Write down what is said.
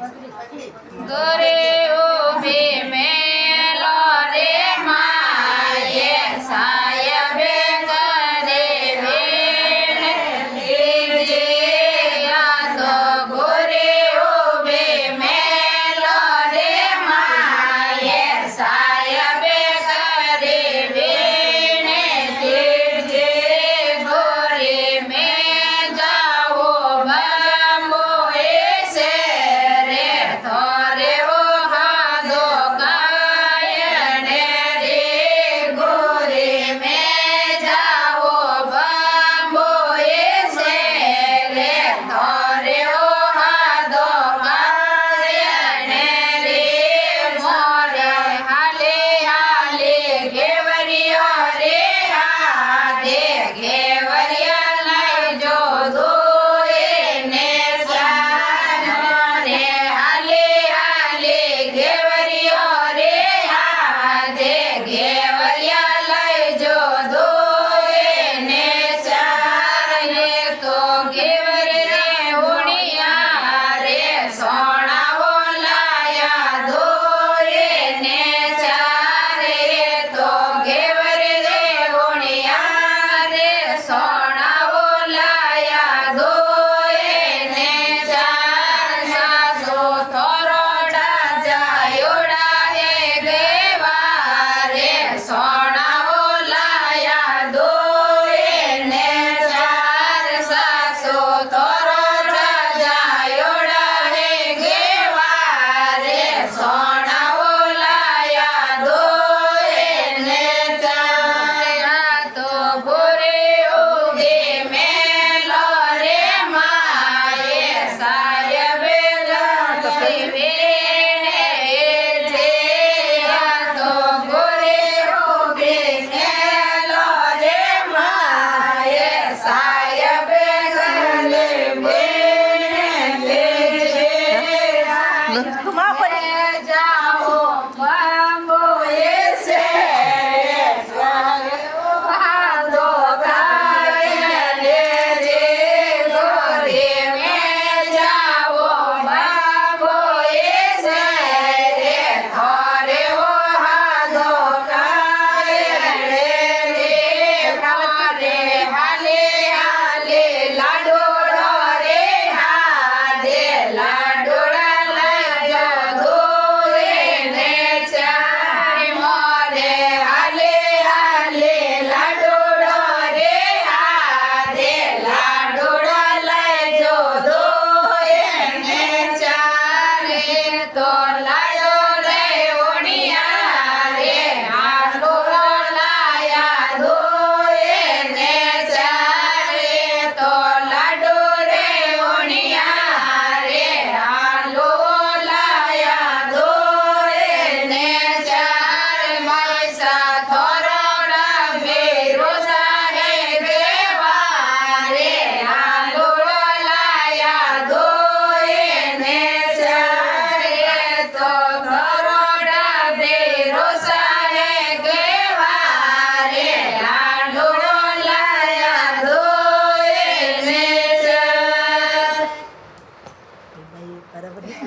ઘરે ઊભી મેલો રે માએ સાહેબે કરે વિનંતી આ તો ઘરે ઊભી મેલો રે માએ સાહેબે કરે વિનંતી જે ઘરે મેં જાઓ બાંબો એ છે રે થોરે ઓ હાદો કાયણે રે ઘરે મેં જાઓ બાંબો એ છે રે થોરે ઓ હાદો કાયણે રે મોરે હાલે હાલે ઘેવરિયા રે હાથે ઘેવરિયા લઈ જો દોરે ને સાનો રે હાલે હાલે ઘેવરિયા રે હાથે ઘેવરિયા લઈ જો દોરે ને સાને તો ઘેવર રે ઉણિયા રે સોણાવો લાયા દોરે ને ચારે તો ઘેવર રે ઉણિયા રે સોણાવો લાયા દોરે ને ચાર સાસો થોરોડા જાયોડા હે ગેવા રે સોણાવો લાયા દોરે ને ચાર સાસો થોરોડા જાયોડા હે ગેવા રે સોણાવો લાયા દોરે ને ચાર તો ભોરે ઉગે મેલો રે માએ સાહેબે લઈ વેણે જે આ તો ભોરે ઉગે મેલો રે માએ સાહેબે લઈ વેણે જે